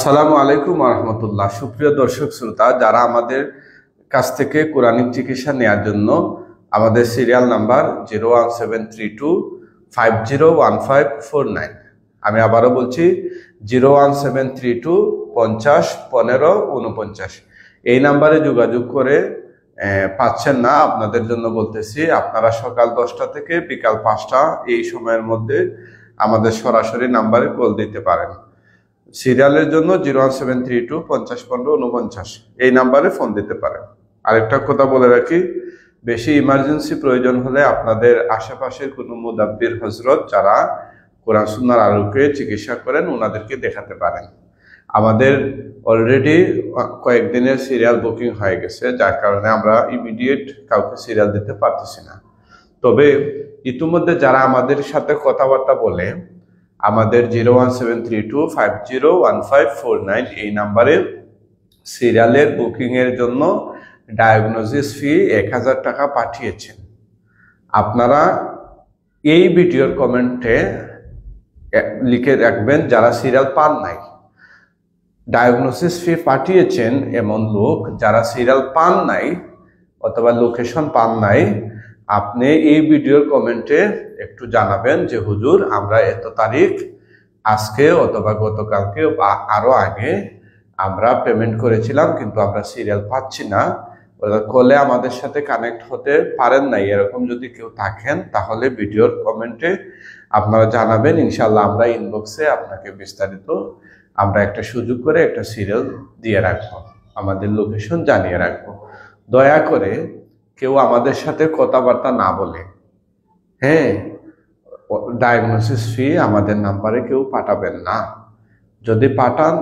আসসালামু আলাইকুম ওয়া রাহমাতুল্লাহ। সুপ্রিয় দর্শক শ্রোতা, যারা আমাদের কাছ থেকে কোরআনিক চিকিৎসা নেওয়ার জন্য আমাদের সিরিয়াল নাম্বার 01732501549, আমি আবারও বলছি 01732501549, এই নাম্বারে যোগাযোগ করে পাচ্ছেন না, আপনাদের জন্য বলতেছি আপনারা সকাল 10টা থেকে বিকাল 5টা এই সময়ের মধ্যে আমাদের সরাসরি নাম্বারে কল দিতে পারেন। সিরিয়ালের জন্য 01732501549 এই নাম্বারে ফোন দিতে পারেন। আরেকটা কথা বলে রাখি, বেশি ইমার্জেন্সি প্রয়োজন হলে আপনাদের আশেপাশের কোনো মুদাব্বির হজরত যারা কোরআন সুন্নাহর আলোকে চিকিৎসা করেন ওনাদেরকে দেখাতে পারেন। আমাদের অলরেডি কয়েকদিনের সিরিয়াল বুকিং হয়ে গেছে, যার কারণে আমরা ইমিডিয়েট কাউকে সিরিয়াল দিতে পারতেছি না। তবে ইতিমধ্যে যারা আমাদের সাথে কথাবার্তা বলে আমাদের 01732501549 এই নাম্বারে সিরিয়ালের বুকিংয়ের জন্য ডায়াগনোসিস ফি 1000 টাকা পাঠিয়েছেন। আপনারা এই ভিডিওর কমেন্টে লিখে রাখবেন যারা সিরিয়াল পান নাই। ডায়াগনোসিস ফি পাঠিয়েছেন এমন লোক যারা সিরিয়াল পান নাই অথবা লোকেশন পান নাই, আপনি এই ভিডিওর কমেন্টে একটু জানাবেন যে হুজুর আমরা এত তারিখ আজকে অথবা গতকালকে বা আরো আগে আমরা পেমেন্ট করেছিলাম কিন্তু আমরা সিরিয়াল পাচ্ছি না, কলে আমাদের সাথে কানেক্ট হতে পারেন নাই, এরকম যদি কেউ থাকেন তাহলে ভিডিওর কমেন্টে আপনারা জানাবেন। ইনশাল্লাহ আমরা ইনবক্সে আপনাকে বিস্তারিত আমরা একটা সুযোগ করে একটা সিরিয়াল দিয়ে রাখবো, আমাদের লোকেশন জানিয়ে রাখবো। দয়া করে কেউ আমাদের সাথে কথাবার্তা না বলে ডায়াগনোসিস ফি আমাদের নাম্বারে কেউ পাঠাবেন না। যদি পাঠান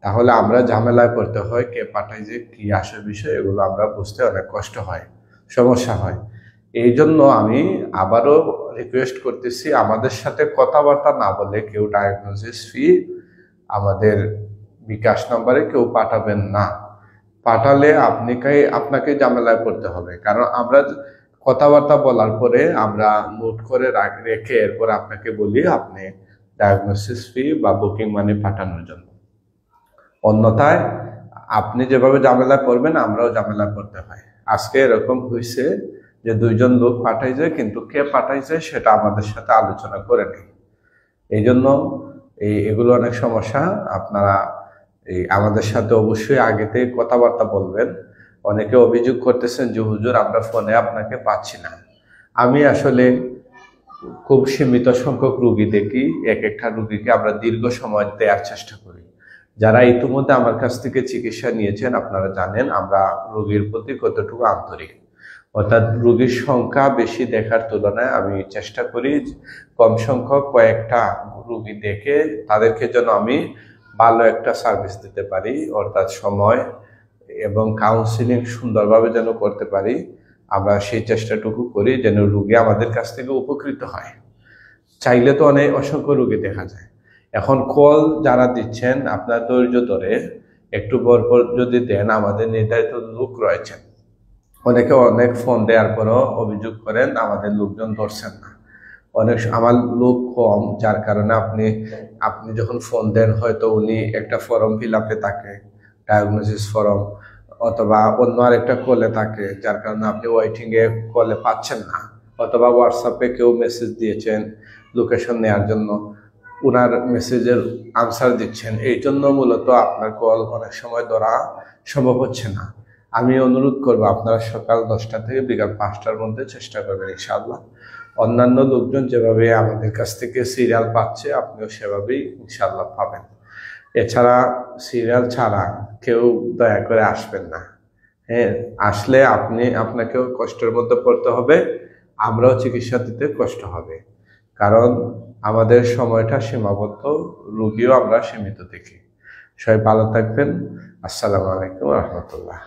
তাহলে আমরা ঝামেলায় পড়তে হয়, কে পাঠায় যে কি আসে বিষয় এগুলো আমরা বুঝতে অনেক কষ্ট হয়, সমস্যা হয়। এই জন্য আমি আবারও রিকোয়েস্ট করতেছি আমাদের সাথে কথাবার্তা না বলে কেউ ডায়াগনোসিস ফি আমাদের বিকাশ নাম্বারে কেউ পাঠাবেন না। পাঠালে আপনাকে ঝামেলায় পড়তে হবে, কারণ আমরা কথাবার্তা বলার পরে আমরা নোট করে রেখে এরপর আপনাকে বলি আপনি ডায়াগনোসিস ফি বা বুকিং মানি পাঠানোর জন্য। অন্যথায় আপনি যেভাবে ঝামেলায় পড়বেন আমরাও ঝামেলায় পড়তে হয়। আজকে এরকম হয়েছে যে 2জন লোক পাঠাইছে কিন্তু কে পাঠাইছে সেটা আমাদের সাথে আলোচনা করে নেই। এই জন্য এগুলো অনেক সমস্যা। আপনারা আমাদের সাথে অবশ্যই আগেতেই কথাবার্তা বলবেন। অনেকে অভিযোগ করতেছেন যে হুজুর আমরা ফোনে আপনাকে পাচ্ছি না। আমি আসলে খুব সীমিত সংখ্যক রুগী দেখি, একটা রুগীকে আমরা দীর্ঘ সময় দেওয়ার চেষ্টা করি। যারা ইতিমধ্যে আমার কাছ থেকে চিকিৎসা নিয়েছেন আপনারা জানেন আমরা রোগীর প্রতি কতটুকু আন্তরিক, অর্থাৎ রোগীর সংখ্যা বেশি দেখার তুলনায় আমি চেষ্টা করি কম সংখ্যক কয়েকটা রোগী দেখে তাদেরকে যেন আমি ভালো একটা সার্ভিস দিতে পারি, অর্থাৎ সময় এবং কাউন্সিলিং সুন্দরভাবে যেন করতে পারি। আমরা সেই চেষ্টাটুকু করি যেন রোগী আমাদের কাছ থেকে উপকৃত হয়। চাইলে তো অসংখ্য রোগী দেখা যায়। এখন কল যারা দিচ্ছেন আপনার ধৈর্য ধরে একটু পর যদি দেন, আমাদের নির্ধারিত লোক রয়েছেন। অনেক ফোন দেওয়ার পরও অভিযোগ করেন আমাদের লোকজন ধরছেন না, আমার লোক কম, যার কারণে আপনি যখন ফোন দেন হয়তো উনি একটা ফর্ম ফিল আপে থাকে, ডায়াগনোসিস ফর্ম, অথবা অন্য আরেকটা কলে থাকে, যার কারণে আপনি ওয়েটিংয়ে কলে পাচ্ছেন না, অথবা হোয়াটসঅ্যাপে কেউ মেসেজ দিয়েছেন লোকেশন নেওয়ার জন্য, ওনার মেসেজের আনসার দিচ্ছেন, এই জন্য মূলত আপনার কল অনেক সময় ধরা সম্ভব হচ্ছে না। আমি অনুরোধ করব আপনারা সকাল 10টা থেকে বিকাল 5টার মধ্যে চেষ্টা করবেন ইনশাআল্লাহ। অন্যান্য লোকজন যেভাবে আমাদের কাছ থেকে সিরিয়াল পাচ্ছে আপনিও সেভাবেই ইনশাআল্লাহ পাবেন। এছাড়া সিরিয়াল ছাড়া কেউ দয়া করে আসবেন না। আসলে আপনাকেও কষ্টের মধ্যে পড়তে হবে, আমরাও চিকিৎসা দিতে কষ্ট হবে, কারণ আমাদের সময়টা সীমাবদ্ধ, রোগীও আমরা সীমিত দেখি। সবাই ভালো থাকবেন। আসসালামু আলাইকুম ওয়া রাহমাতুল্লাহ।